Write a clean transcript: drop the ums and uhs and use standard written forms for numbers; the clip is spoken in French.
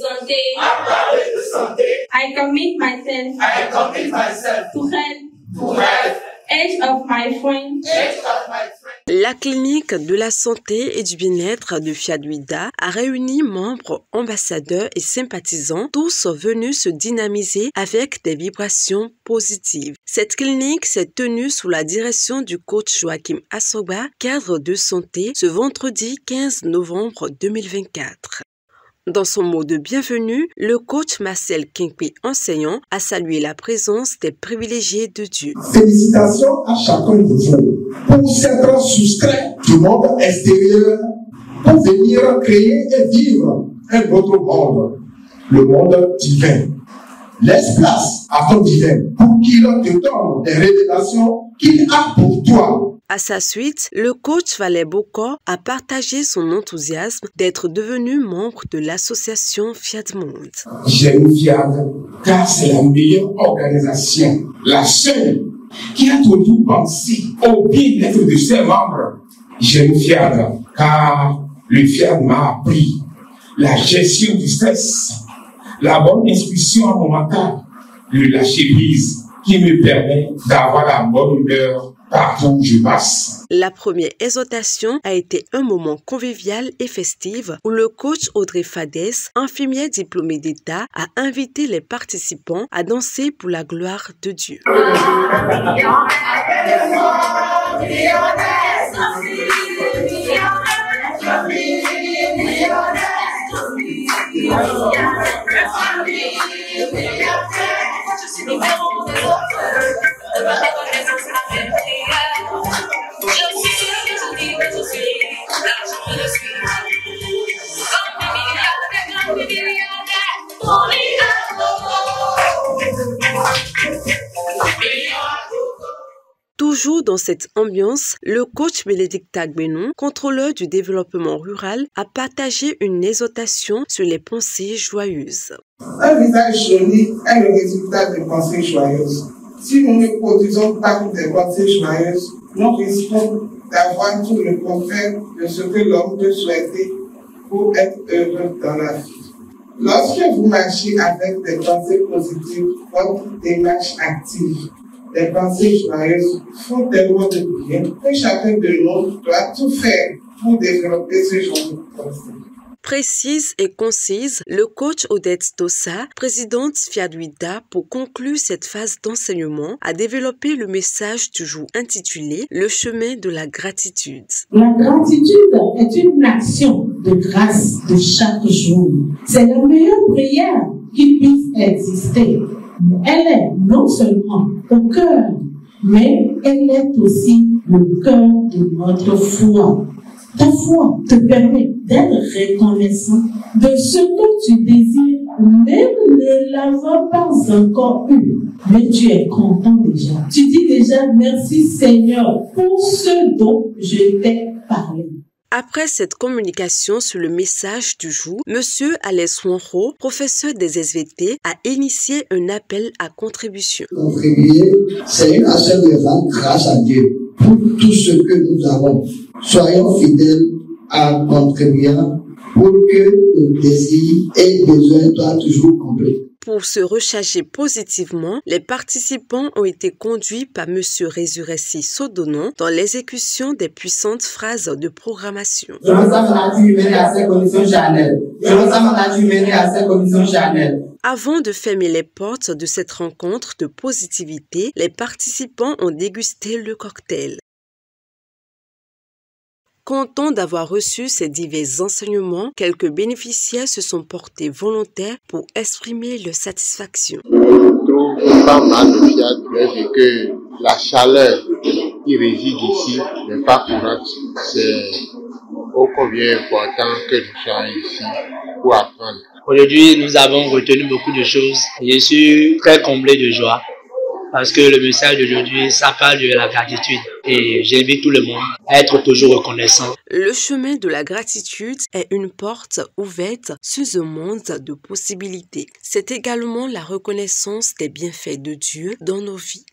santé. À parler de santé. I commit myself. I commit myself To health. to health. Age of my friend. Age of my friend. La clinique de la santé et du bien-être de Fiaduida a réuni membres, ambassadeurs et sympathisants, tous venus se dynamiser avec des vibrations positives. Cette clinique s'est tenue sous la direction du coach Joachim Assoba, cadre de santé, ce vendredi 15 novembre 2024. Dans son mot de bienvenue, le coach Marcel Kingpi, enseignant, a salué la présence des privilégiés de Dieu. Félicitations à chacun de vous pour s'être soustrait du monde extérieur pour venir créer et vivre un autre monde, le monde divin. Laisse place à ton divin pour qu'il te donne des révélations qu'il a pour toi. À sa suite, le coach Valais Bocor a partagé son enthousiasme d'être devenu membre de l'association Fiat Monde. J'aime Fiat car c'est la meilleure organisation, la seule qui a toujours pensé au bien-être de ses membres. J'aime Fiat car le Fiat m'a appris la gestion du stress, la bonne instruction à mon mental, le lâcher-prise qui me permet d'avoir la bonne humeur partout où je passe. La première exhortation a été un moment convivial et festif où le coach Audrey Fadès, infirmière diplômée d'État, a invité les participants à danser pour la gloire de Dieu. Toujours dans cette ambiance, le coach Bénédicte Agbenon, contrôleur du développement rural, a partagé une exhortation sur les pensées joyeuses. Un visage joli est le résultat des pensées joyeuses. Si nous ne produisons pas des pensées joyeuses, nous risquons d'avoir tout le contraire de ce que l'homme peut souhaiter pour être heureux dans la vie. Lorsque vous marchez avec des pensées positives, votre démarche active, les pensées joyeuses font tellement de bien que chacun de nous doit tout faire pour développer ce genre de pensées. Précise et concise, le coach Odette Dossa, présidente Fiaduida, pour conclure cette phase d'enseignement, a développé le message du jour intitulé « Le chemin de la gratitude ». La gratitude est une action de grâce de chaque jour. C'est la meilleure prière qui puisse exister. Elle est non seulement au cœur, mais elle est aussi le cœur de notre foi. Ta foi te permet d'être reconnaissant de ce que tu désires, même ne l'avant pas encore eu. Mais tu es content déjà. Tu dis déjà merci Seigneur pour ce dont je t'ai parlé. Après cette communication sur le message du jour, M. Alès Wanro, professeur des SVT, a initié un appel à contribution. Contribuer, c'est une action de rendre grâce à Dieu pour tout ce que nous avons. Soyons fidèles à contribuer pour que nos désirs et besoins soient toujours complets. Pour se recharger positivement, les participants ont été conduits par M. Résuressi Sodonon dans l'exécution des puissantes phrases de programmation. Je me sens nature humaine à ces conditions charnelles. Je me sens nature humaine à ces conditions charnelles. Avant de fermer les portes de cette rencontre de positivité, les participants ont dégusté le cocktail. Content d'avoir reçu ces divers enseignements, quelques bénéficiaires se sont portés volontaires pour exprimer leur satisfaction. Je trouve pas mal de Fiat, mais que la chaleur qui réside ici n'est pas courante. C'est ô combien important que nous soyons ici pour apprendre. Aujourd'hui, nous avons retenu beaucoup de choses. Je suis très comblé de joie. Parce que le message d'aujourd'hui, ça parle de la gratitude. Et j'invite tout le monde à être toujours reconnaissant. Le chemin de la gratitude est une porte ouverte sur un monde de possibilités. C'est également la reconnaissance des bienfaits de Dieu dans nos vies.